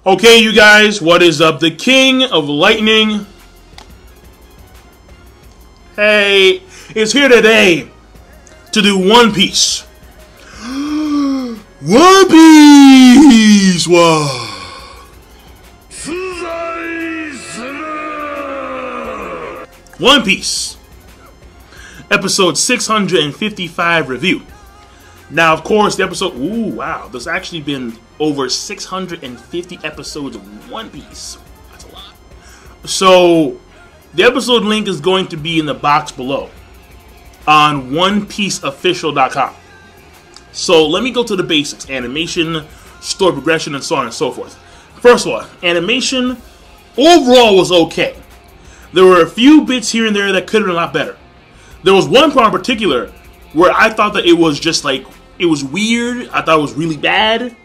Okay, you guys, what is up? The King of Lightning, hey, is here today to do One Piece. One Piece! Wow. One Piece, episode 655 review. Now, of course, the episode... Ooh, wow. There's actually been over 650 episodes of One Piece. That's a lot. So, the episode link is going to be in the box below on OnePieceOfficial.com. So, let me go to the basics. Animation, story progression, and so on and so forth. First of all, animation overall was okay. There were a few bits here and there that could have been a lot better. There was one part in particular where I thought that it was just like... It was weird. I thought it was really bad.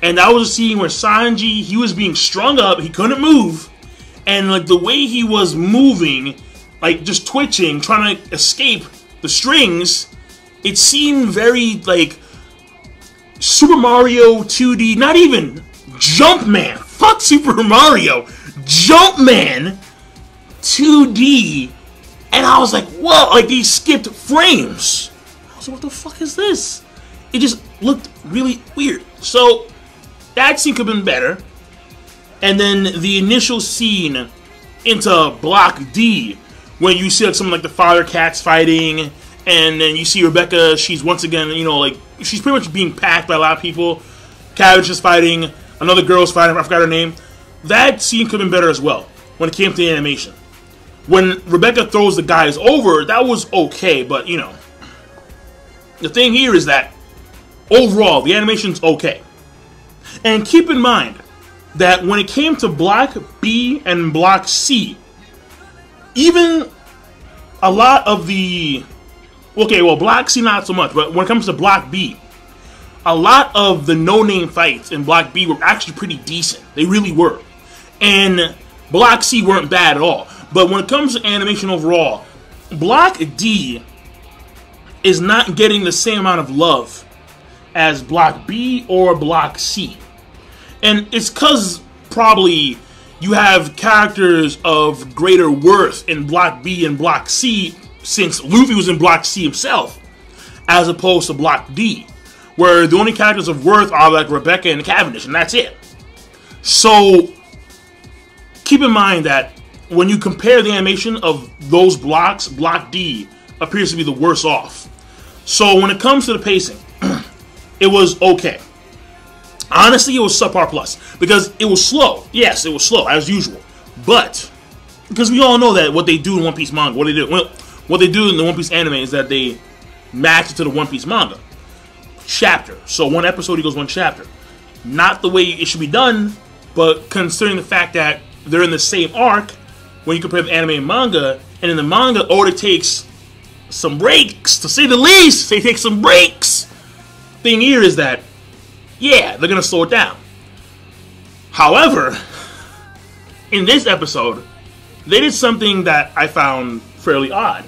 And that was a scene where Sanji, he was being strung up. He couldn't move. And like the way he was moving, like just twitching, trying to escape the strings, it seemed very like Super Mario 2D, not even Jumpman. Fuck Super Mario. Jumpman 2D. And I was like, whoa, like he skipped frames. I was like, what the fuck is this? It just looked really weird. So, that scene could have been better. And then the initial scene into Block D, when you see like some like the father cats fighting, and then you see Rebecca, she's once again, you know, like, she's pretty much being packed by a lot of people. Cabbage is fighting, another girl's fighting, I forgot her name. That scene could have been better as well, when it came to the animation. When Rebecca throws the guys over, that was okay, but, you know. The thing here is that, overall, the animation's okay. And keep in mind that when it came to Block B and Block C, even a lot of the... Okay, well, Block C not so much, but when it comes to Block B, a lot of the no-name fights in Block B were actually pretty decent. They really were. And Block C weren't bad at all. But when it comes to animation overall, Block D is not getting the same amount of love as Block B or Block C. And it's because probably you have characters of greater worth in Block B and Block C, since Luffy was in Block C himself, as opposed to Block D, where the only characters of worth are like Rebecca and Cavendish, and that's it. So keep in mind that when you compare the animation of those blocks, Block D appears to be the worse off. So when it comes to the pacing, it was okay. Honestly, it was subpar plus, because it was slow. Yes, it was slow, as usual. But, because we all know that what they do in One Piece manga, what they do in the One Piece anime is that they match it to the One Piece manga. Chapter. So one episode equals one chapter. Not the way it should be done, but considering the fact that they're in the same arc, when you compare the anime and manga, and in the manga, Oda takes some breaks, to say the least. They take some breaks. Thing here is that, yeah, they're gonna slow it down. However, in this episode, they did something that I found fairly odd.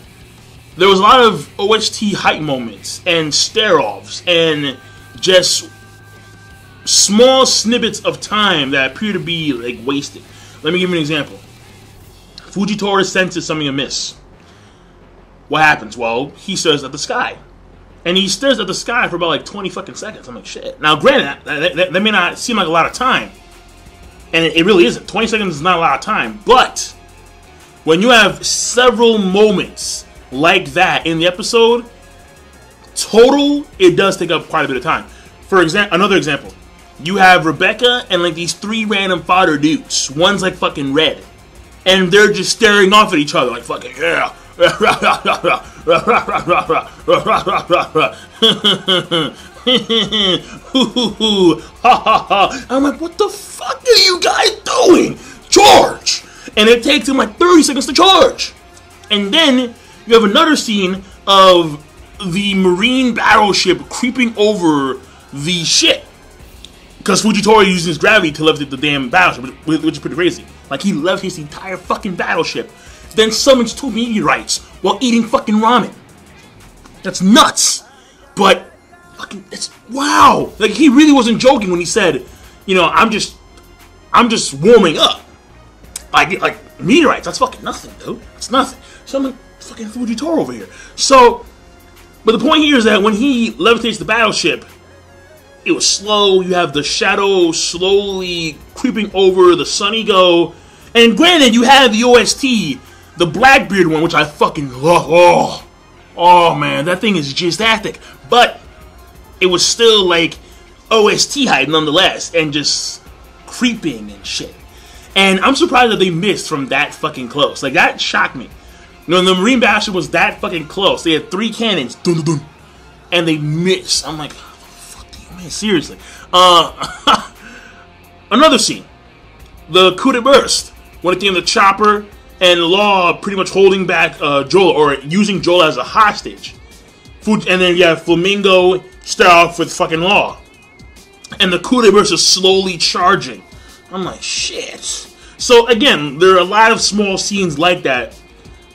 There was a lot of OST hype moments and stare-offs and just small snippets of time that appear to be like wasted. Let me give you an example. Fujitora senses something amiss. What happens? Well, he stares at the sky. And he stares at the sky for about like 20 fucking seconds. I'm like, shit. Now, granted, that may not seem like a lot of time. And it really isn't. 20 seconds is not a lot of time. But when you have several moments like that in the episode, total, it does take up quite a bit of time. For example, another example. You have Rebecca and like these three random fodder dudes. One's like fucking red. And they're just staring off at each other like fucking, yeah. I'm like, what the fuck are you guys doing? Charge! And it takes him like 30 seconds to charge. And then you have another scene of the marine battleship creeping over the ship. Because Fujitora uses his gravity to levitate the damn battleship, which is pretty crazy. Like, he levitates his entire fucking battleship, then summons two meteorites while eating fucking ramen. That's nuts. But, fucking, it's, wow. Like, he really wasn't joking when he said, you know, I'm just I'm just warming up. Like meteorites, that's fucking nothing, dude. It's nothing. So I'm like, fucking Fujitora over here. So, but the point here is that when he levitates the battleship, it was slow. You have the shadow slowly creeping over the Sun Ego. And granted, you have the OST, the Blackbeard one, which I fucking love. Oh man, that thing is just epic. But it was still like OST hype nonetheless, and just creeping and shit. And I'm surprised that they missed from that fucking close. Like, that shocked me. You know, the Marine Battleship was that fucking close. They had 3 cannons, dun, dun, dun, and they missed. I'm like, oh, fuck you, man, seriously. Another scene, the coup de burst, when it came to Chopper and Law pretty much holding back Joel, or using Joel as a hostage. And then you have Flamingo start off with fucking Law. And the coup de burst is slowly charging. I'm like, shit. So again, there are a lot of small scenes like that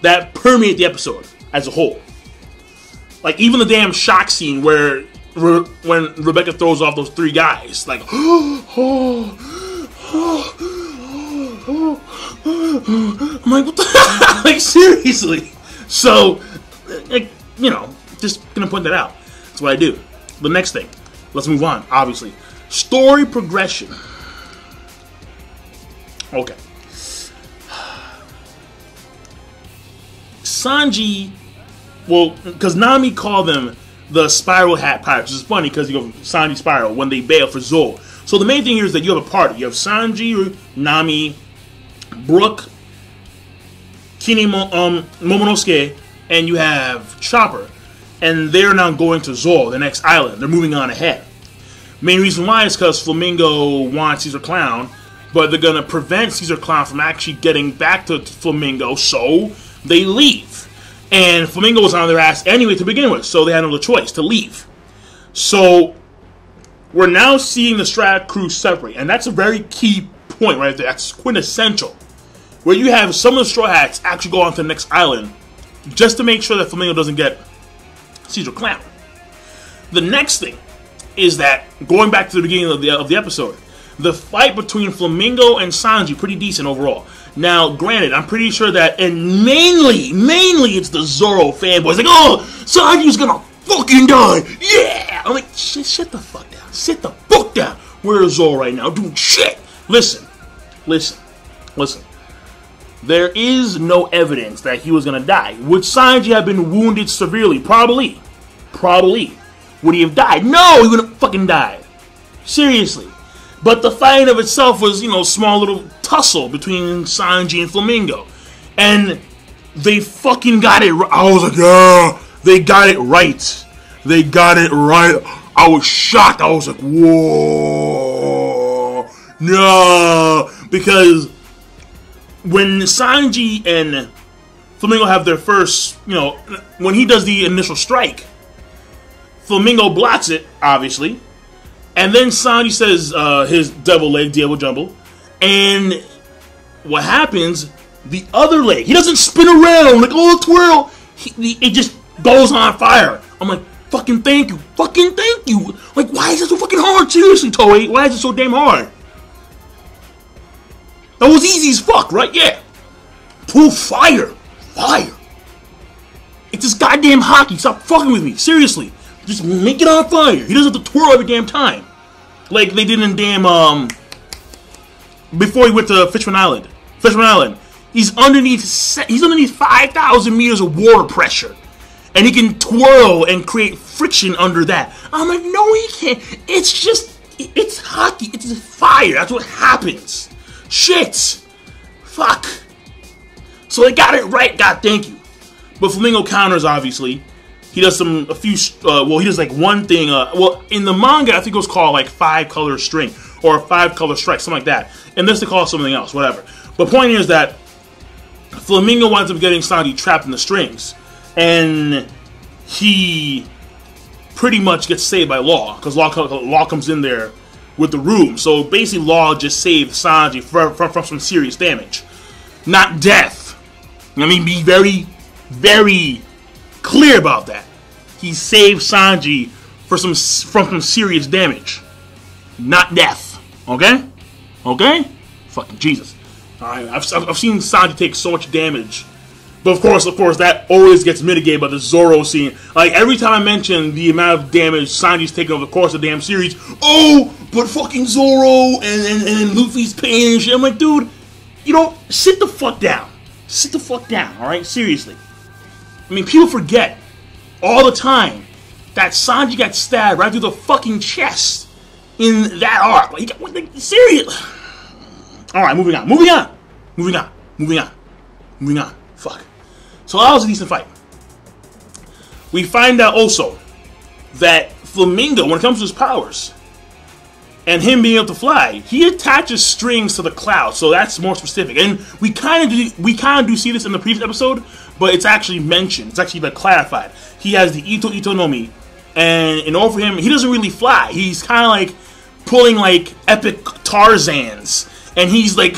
that permeate the episode as a whole. Like even the damn shock scene where when Rebecca throws off those 3 guys, like, I'm like, what the hell? Like, seriously. So, like, you know, just gonna point that out. That's what I do. The next thing, let's move on, obviously. Story progression. Okay. Sanji, well, because Nami called them the Spiral Hat Pirates, which is funny because you go Sanji Spiral when they bail for Zoro. So the main thing here is that you have a party. You have Sanji, Nami, Brook, Momonosuke, and you have Chopper. And they're now going to Zoro, the next island. They're moving on ahead. Main reason why is because Flamingo wants Caesar Clown, but they're going to prevent Caesar Clown from actually getting back to Flamingo, so they leave. And Flamingo was on their ass anyway to begin with, so they had no other choice to leave. So we're now seeing the Strat crew separate, and that's a very key point right there. That's quintessential. Where you have some of the Straw Hats actually go on to the next island just to make sure that Flamingo doesn't get Caesar Clown. The next thing is that, going back to the beginning of the episode, the fight between Flamingo and Sanji, pretty decent overall. Now, granted, I'm pretty sure that, and mainly it's the Zoro fanboys, like, oh, Sanji's gonna fucking die, yeah! I'm like, shut the fuck down, sit the fuck down. Where's Zoro right now, doing shit? Listen. There is no evidence that he was gonna die. Would Sanji have been wounded severely? Probably. Would he have died? No, he wouldn't have fucking died. Seriously. But the fight of itself was, you know, small little tussle between Sanji and Flamingo. And they fucking got it right. I was like, yeah, they got it right. They got it right. I was shocked. I was like, whoa. No. Because when Sanji and Flamingo have their first, you know, when he does the initial strike, Flamingo blocks it, obviously. And then Sanji says his devil leg, Diablo Jumble. And what happens, the other leg, he doesn't spin around like, oh, twirl. It just goes on fire. I'm like, fucking thank you. Like, why is it so fucking hard? Seriously, Toei, why is it so damn hard? That was easy as fuck, right? Yeah. Proof fire. It's this goddamn hockey. Stop fucking with me. Seriously. Just make it on fire. He doesn't have to twirl every damn time. Like they did in damn, before he went to Fishman Island. He's underneath 5,000 meters of water pressure. And he can twirl and create friction under that. I'm like, no, he can't. It's hockey. It's fire. That's what happens. Shit. Fuck. So they got it right. God, thank you. But Flamingo counters, obviously. He does he does like one thing, in the manga, I think it was called like 5-color string, or 5-color strike, something like that. And this they call something else, whatever. But point here is that Flamingo winds up getting Sanji trapped in the strings. And he pretty much gets saved by Law, because Law comes in there with the room. So basically Law just saved Sanji from some serious damage. Not death. I mean, be very, very clear about that. He saved Sanji from some serious damage, not death. Okay? Fucking Jesus. Alright, I've seen Sanji take so much damage. But of course, that always gets mitigated by the Zoro scene. Like, every time I mention the amount of damage Sanji's taken over the course of the damn series, oh, but fucking Zoro and Luffy's pain and shit. I'm like, dude, you know, sit the fuck down. Sit the fuck down, alright? Seriously. I mean, people forget all the time that Sanji got stabbed right through the fucking chest in that arc. Like, he got, like, serious. Alright, moving on. Fuck. So that was a decent fight. We find out also that Flamingo, when it comes to his powers, and him being able to fly, he attaches strings to the clouds, so that's more specific. And we kind of do see this in the previous episode, but it's actually mentioned. It's actually like clarified. He has the Ito no Mi, and in order for him, he doesn't really fly. He's kind of like pulling like epic Tarzans, and he's like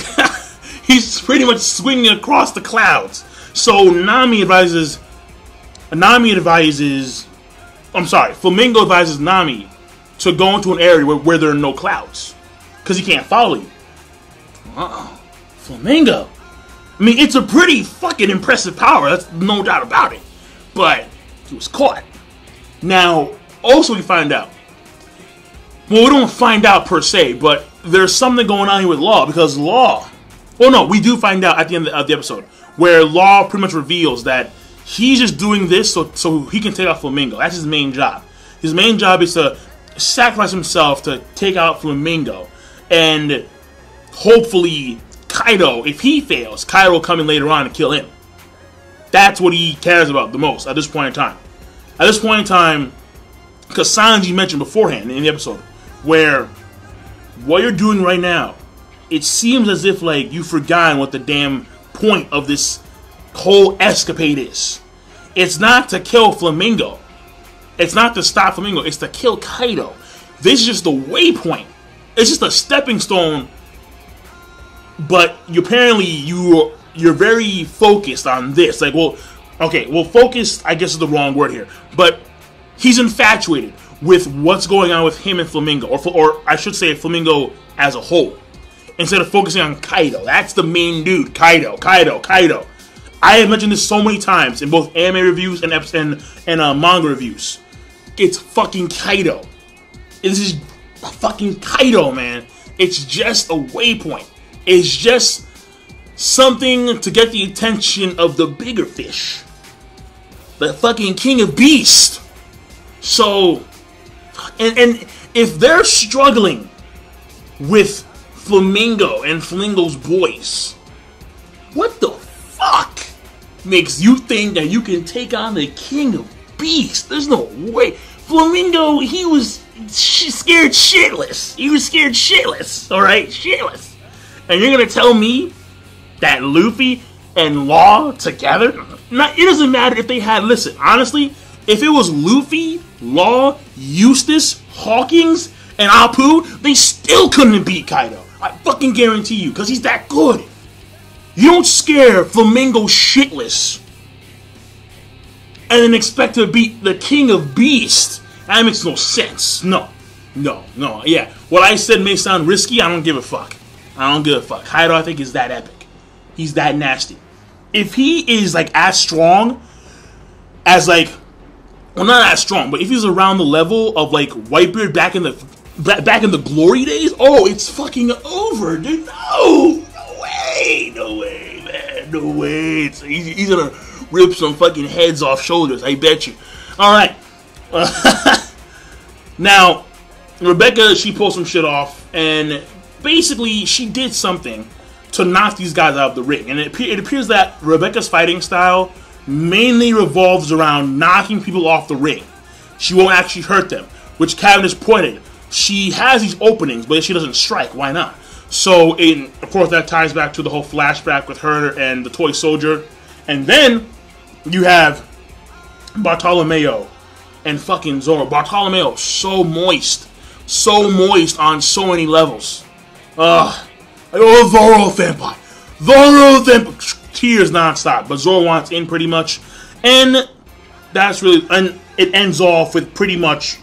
he's pretty much swinging across the clouds. So Flamingo advises Nami to go into an area where there are no clouds, because he can't follow you. Flamingo. I mean, it's a pretty fucking impressive power, that's no doubt about it. But he was caught. Now, also we find out. Well, we don't find out per se, but there's something going on here with Law, because Law... Well, no, we do find out at the end of the episode, where Law pretty much reveals that he's just doing this so he can take out Flamingo. That's his main job. His main job is to sacrifice himself to take out Flamingo. And hopefully Kaido, if he fails, Kaido will come in later on and kill him. That's what he cares about the most at this point in time. At this point in time, because Sanji mentioned beforehand in the episode, where what you're doing right now, it seems as if like you've forgotten what the damn point of this whole escapade is. It's not to kill Flamingo. It's not to stop Flamingo. It's to kill Kaido. This is just the waypoint. It's just a stepping stone. But apparently you're very focused on this. Like, well, okay, well, focused I guess is the wrong word here. But he's infatuated with what's going on with him and Flamingo, or I should say Flamingo as a whole, instead of focusing on Kaido. That's the main dude. Kaido. I have mentioned this so many times in both anime reviews and manga reviews. It's fucking Kaido. This is fucking Kaido, man. It's just a waypoint. It's just something to get the attention of the bigger fish. The fucking King of Beasts. So, and if they're struggling with Flamingo and Flamingo's boys, what the fuck makes you think that you can take on the King of Beasts? There's no way. Flamingo, he was scared shitless. Alright? Shitless. And you're gonna tell me that Luffy and Law together? It doesn't matter if they had, listen, honestly, if it was Luffy, Law, Eustace, Hawkins, and Apu, they still couldn't beat Kaido. I fucking guarantee you, because he's that good. You don't scare Flamingo shitless and then expect to beat the King of Beasts. That makes no sense. No. Yeah, what I said may sound risky. I don't give a fuck. Kaido, I think, is that epic. He's that nasty. If he is like as strong as like, well, not as strong, but if he's around the level of like Whitebeard back in the glory days, oh, it's fucking over, dude. No way, man. No way. He's gonna rip some fucking heads off shoulders, I bet you. Alright. Now, Rebecca, she pulled some shit off, and basically she did something to knock these guys out of the ring. And it appears that Rebecca's fighting style mainly revolves around knocking people off the ring. She won't actually hurt them, which Kevin has pointed. She has these openings, but if she doesn't strike, why not? So, of course, that ties back to the whole flashback with her and the toy soldier. And then you have Bartolomeo and fucking Zoro. Bartolomeo, so moist on so many levels. Oh, Zoro Senpai. Tears nonstop, but Zoro wants in pretty much. And that's really, and it ends off with pretty much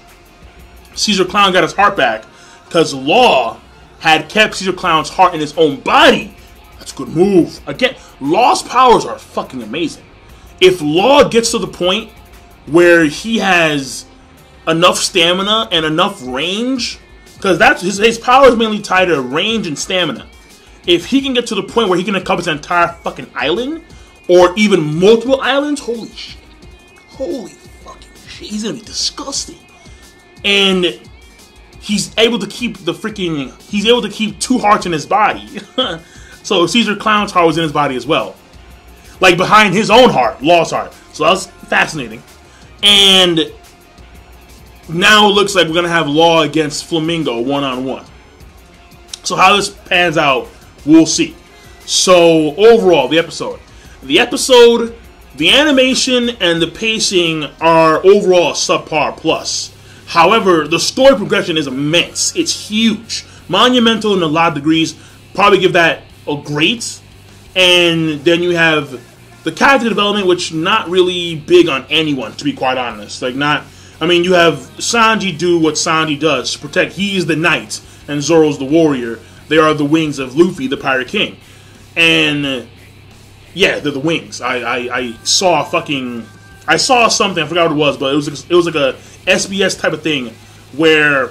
Caesar Clown got his heart back because Law had kept Caesar Clown's heart in his own body. That's a good move. Again, Law's powers are fucking amazing. If Law gets to the point where he has enough stamina and enough range, because that's his power is mainly tied to range and stamina. If he can get to the point where he can encompass an entire fucking island, or even multiple islands, holy shit. Holy fucking shit. He's gonna be disgusting. And he's able to keep he's able to keep 2 hearts in his body. So Caesar Clown's heart was in his body as well. Like behind his own heart, Law's heart. So that was fascinating. And now it looks like we're going to have Law against Flamingo one-on-one. So how this pans out, we'll see. So overall, the episode, the animation, and the pacing are overall a subpar plus. However, the story progression is immense. It's huge. Monumental in a lot of degrees. Probably give that a great. And then you have the character development, which not really big on anyone, to be quite honest. Like, not... I mean, you have Sanji do what Sanji does to protect. He is the knight, and Zoro's the warrior. They are the wings of Luffy, the Pirate King. And, yeah, they're the wings. I saw something, I forgot what it was, but it was like a SBS type of thing where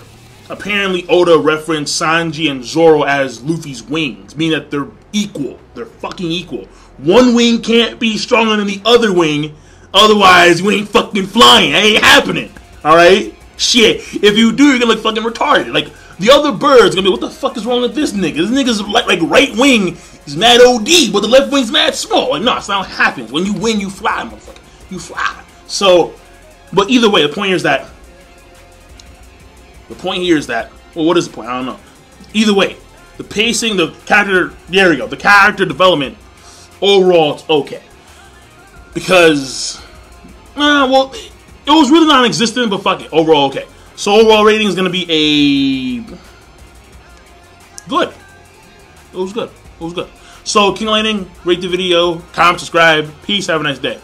apparently Oda referenced Sanji and Zoro as Luffy's wings, meaning that they're equal. They're fucking equal. One wing can't be stronger than the other wing, otherwise you ain't fucking flying. That ain't happening. Alright? Shit. If you do, you're gonna look fucking retarded. Like, the other bird's gonna be, what the fuck is wrong with this nigga? This nigga's like right wing is mad OD, but the left wing's mad small. Like, no, it's not what happens. When you win, you fly, motherfucker. You fly. So, but either way, the point here is that, well, what is the point? I don't know. Either way, the pacing, the character, there we go, the character development, overall, it's okay. Because, well, it was really non-existent, but fuck it, overall, okay. So overall rating is going to be a good. It was good. It was good. So, King Lightning, rate the video, comment, subscribe. Peace, have a nice day.